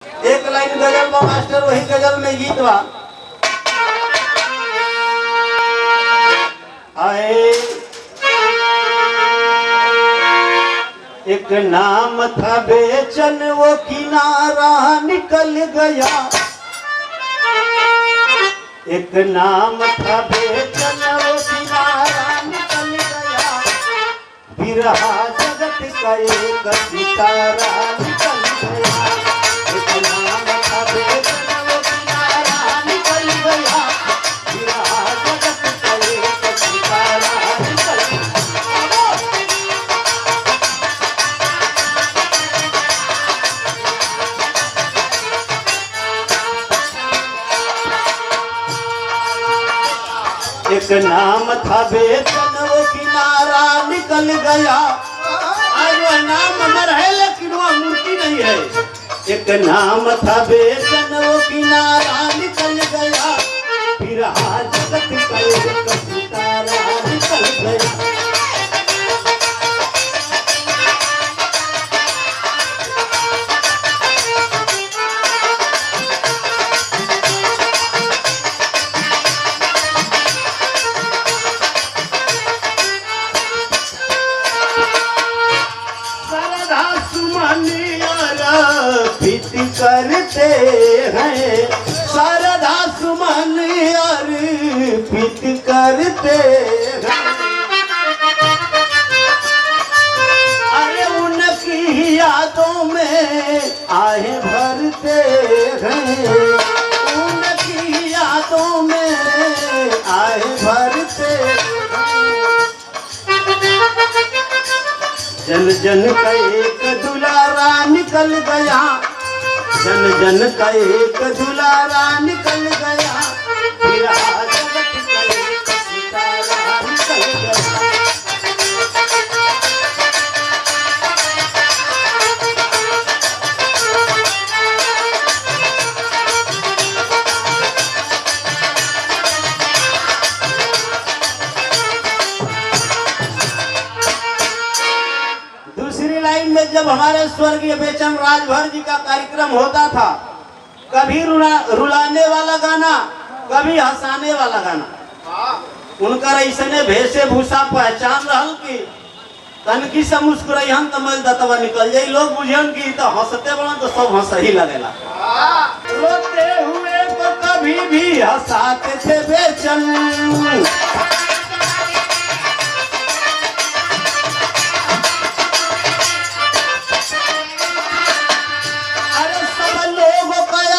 एक लाइन गजल बा मास्टर, वही गजल में गीत बा। आए एक नाम था बेचन, वो किनारा निकल गया। एक नाम था बेचन, वो किनारा निकल गया। बिरहा जगत का एक सितारा निकल गया। एक नाम था बेचन, वो किनारा निकल गया। बिरहा जगत का एक सितारा निकल गया। एक नाम था बेचन, वो किनारा निकल गया। आज वह नाम अमर है लेकिन वह मूर्ति नहीं है। एक नाम था बेचन, वो किनारा निकल गया। फिर जगत का एक सितारा निकल गया। करते हैं शारदा सुमन अर्पित करते हैं। अरे उनकी यादों में आहे भरते हैं। उनकी यादों में आहे भरते हैं। जन जन का एक दुलारा निकल गया। जन जन का एक दुलारा निकल गया। फिर जगत का एक सितारा निकल गया। दूसरी लाइन में जब हमारे स्वर्गीय बेचन राजभर जी का कार्यक्रम होता था, कभी रुलाने वाला गाना, कभी हंसाने वाला गाना। उनका ऐसने वेशभूषा पहचान रहल की तनकी से मुस्कुराइहन तो मैल दतवा निकल जाई। लोग बुझन की तो हंसते बड़ा तो सब हंस ही लगेला। रोते हुए तो कभी भी हंसाते थे बेचन।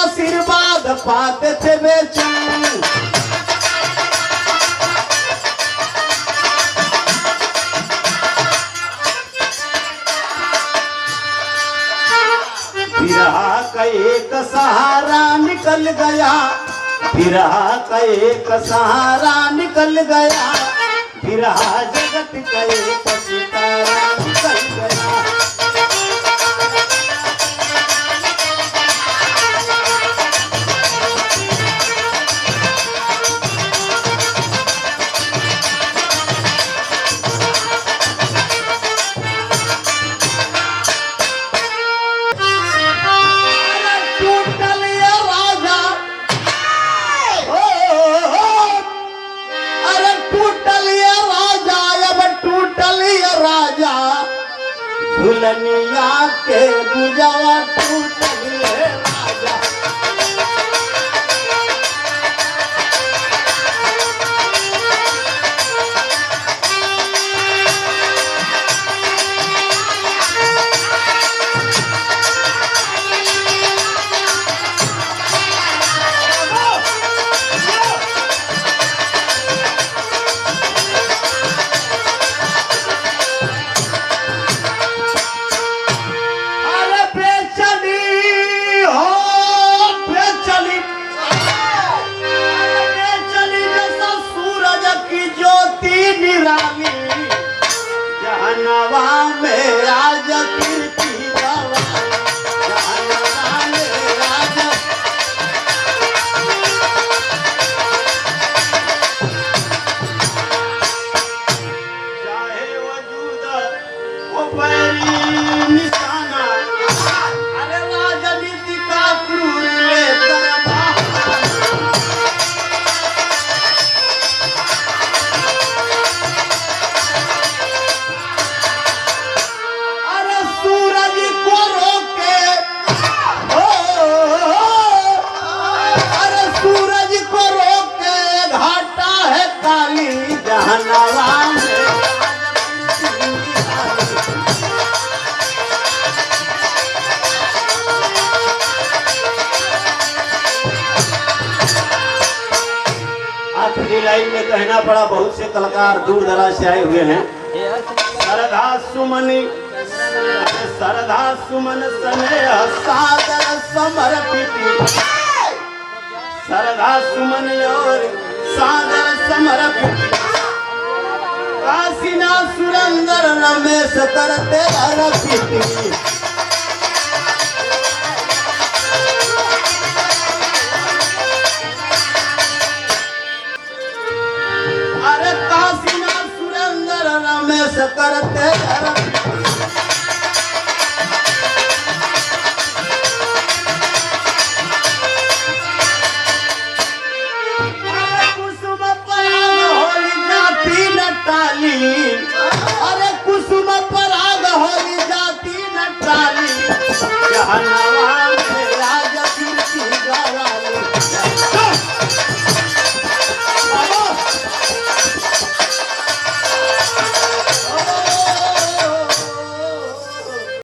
आशीर्वाद पाते थे बेचन। बिरहा का एक सहारा निकल गया। बिरहा का एक सहारा निकल गया। बिरहा जगत का एक सितारा निकल गया। दुल्हनिया के गुजावा टूट गए राजा। लाइन में कहना पड़ा, बहुत से कलाकार दूर दराज से आए हुए हैं। सरधा सुमनी सरधा सुमन स्नेह सादर समर्पित, सरधा सुमन और सादर समर्पित, काशीना सुरंदर रमेश करते अर्पित। अरे काशीना सुरंदर रमेश करते